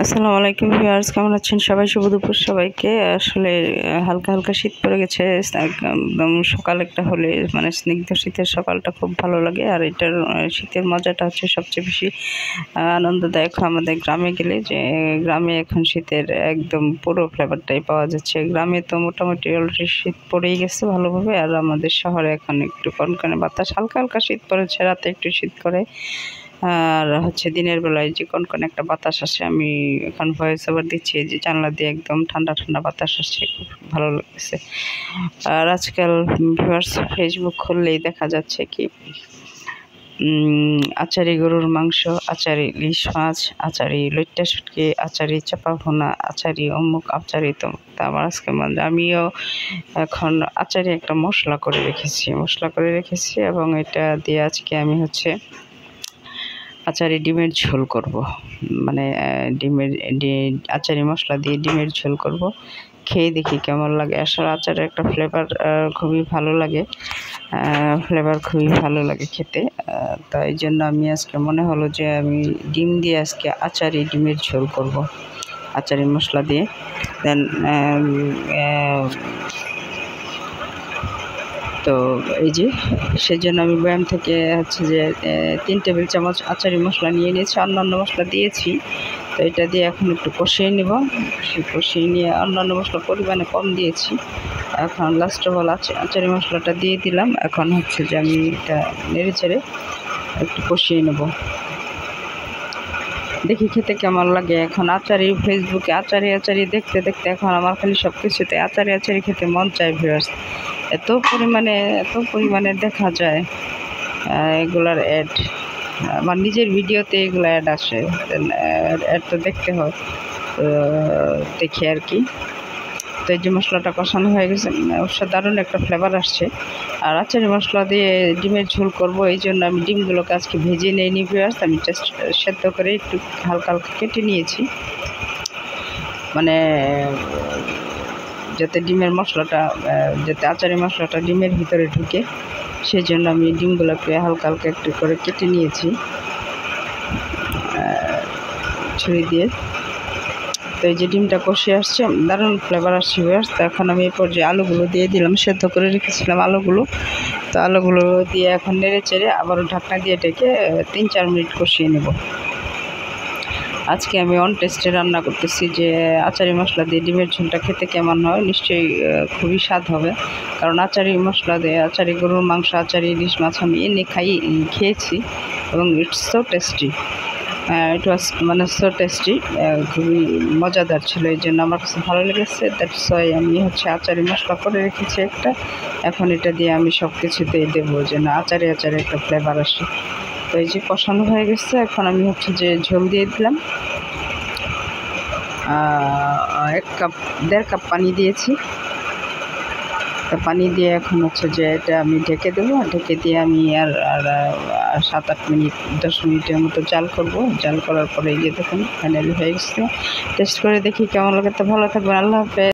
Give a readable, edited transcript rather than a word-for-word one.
আসসালামু আলাইকুম ভিউয়ার্স, কেমন আছেন সবাই? শুভ দুপুর সবাইকে। আসলে হালকা হালকা শীত পড়ে গেছে, একদম সকাল একটা হলে মানে স্নিগ্ধ শীতের সকালটা খুব ভালো লাগে। আর এটার শীতের মজাটা হচ্ছে সবচেয়ে বেশি আনন্দদায়ক আমাদের গ্রামে গেলে, যে গ্রামে এখন শীতের একদম পুরো ফ্লেভারটাই পাওয়া যাচ্ছে। গ্রামে তো মোটামুটি অলরেডি শীত পড়েই গেছে ভালোভাবে, আর আমাদের শহরে এখন একটু কনকনে বাতাস, হালকা হালকা শীত পড়েছে, রাতে একটু শীত করে, আর হচ্ছে দিনের বেলায় যে কনকনে একটা বাতাস আসে। আমি এখন ভয়েস ওভার দিচ্ছি, যে জানলা দিয়ে একদম ঠান্ডা ঠান্ডা বাতাস আসছে, খুব ভালো লাগছে। আর আজকাল ভিউয়ার্স ফেসবুক খুললেই দেখা যাচ্ছে কি আচারি গরুর মাংস, আচারি ইলিশ মাছ, আচারি লইট্টা শুটকি, আচারি চাপা ভুনা, আচারি অমুক, আচারি তো আমার আজকে আমিও এখন আচারি একটা মশলা করে রেখেছি এবং এটা দিয়ে আজকে আমি হচ্ছে আচারি ডিমের ঝোল করব। মানে আচারি মশলা দিয়ে ডিমের ঝোল করব। খেয়ে দেখি কেমন লাগে। আসলে আচারের একটা ফ্লেভার খুবই ভালো লাগে, খেতে। তাই জন্য আমি আজকে মনে হলো যে আমি ডিম দিয়ে আজকে ডিমের ঝোল করব, আচারি মশলা দিয়ে। দেন তো এই যে সেজন্য আমি বয়াম থেকে হচ্ছে যে 3 টেবিল চামচ আচারি মশলা নিয়ে নিয়েছি, অন্যান্য মশলা দিয়েছি। তো এটা দিয়ে এখন একটু কষিয়ে নেব। কষিয়ে নিয়ে অন্যান্য মশলা পরিমাণে কম দিয়েছি। এখন লাস্ট অফ অল আচারি মশলাটা দিয়ে দিলাম। এখন হচ্ছে যে আমি এটা নেড়ে চেড়ে একটু কষিয়ে নেব, দেখি খেতে কেমন লাগে। এখন ফেসবুকে আচারি দেখতে দেখতে এখন আমার খালি সব কিছুতে আচারি খেতে মন চায় ভিউয়ার্স। এত পরিমাণে দেখা যায় এগুলার অ্যাড। আমার নিজের ভিডিওতে এগুলো অ্যাড আসে, অ্যাড তো দেখতে হয়, দেখি আর কি। তো এই যে মশলাটা কষানো হয়ে গেছে, অসাধারণ একটা ফ্লেভার আসছে। আর আচারি মশলা দিয়ে ডিমের ঝোল করব, এই জন্য আমি ডিমগুলোকে আজকে ভেজে নিয়ে ভিউয়ার্স। আমি জাস্ট সেদ্ধ করে একটু হালকা হালকা কেটে নিয়েছি, মানে যাতে আচারি মশলাটা ডিমের ভিতরে ঢুকে, সেই জন্য আমি ডিমগুলোকে হালকা হালকা একটু করে কেটে নিয়েছি ছুরি দিয়ে। তো এই যে ডিমটা কষে আসছে, দারুণ ফ্লেভার আসছে ভিউয়ার্স। তো এখন আমি এই পর্যায়ে আলুগুলো দিয়ে দিলাম, সেদ্ধ করে রেখেছিলাম আলুগুলো। তো আলুগুলো দিয়ে এখন নেড়ে চেড়ে আবারও ঢাকনা দিয়ে ডেকে 3-4 মিনিট কষিয়ে নেব। আজকে আমি অন টেস্টে রান্না করতেছি, যে আচারি মশলা দিয়ে ডিমের ঝোলটা খেতে কেমন হয়। নিশ্চয়ই খুবই স্বাদ হবে, কারণ আচারি মশলা দিয়ে আচারি গরুর মাংস, আচারি ইলিশ মাছ আমি খেয়েছি, এবং it's so tasty. It was so tasty, খুবই মজাদার ছিল। এই জন্য আমার কাছে ভালো লেগেছে। দ্যাটস ওয়াই আমি হচ্ছে আচারি মশলা করে রেখেছি একটা। এখন এটা দিয়ে আমি সব কিছুতেই দেবো, যে না আচারি একটা ফ্লেভার আসে। তো এই যে কষানো হয়ে গেছে, এখন আমি হচ্ছে যে ঝোল দিয়ে দিলাম। 1.5 কাপ পানি দিয়েছি। তো পানি দিয়ে এখন হচ্ছে যে এটা আমি ঢেকে দেবো। ঢেকে দিয়ে আমি আর 7-8 মিনিট 10 মিনিটের মতো জাল করব। জাল করার পরে এই যে দেখুন ফাইনালি হয়ে গেছে। টেস্ট করে দেখি কেমন লাগে। তো ভালো থাকবেন, আল্লাহ হাফেজ।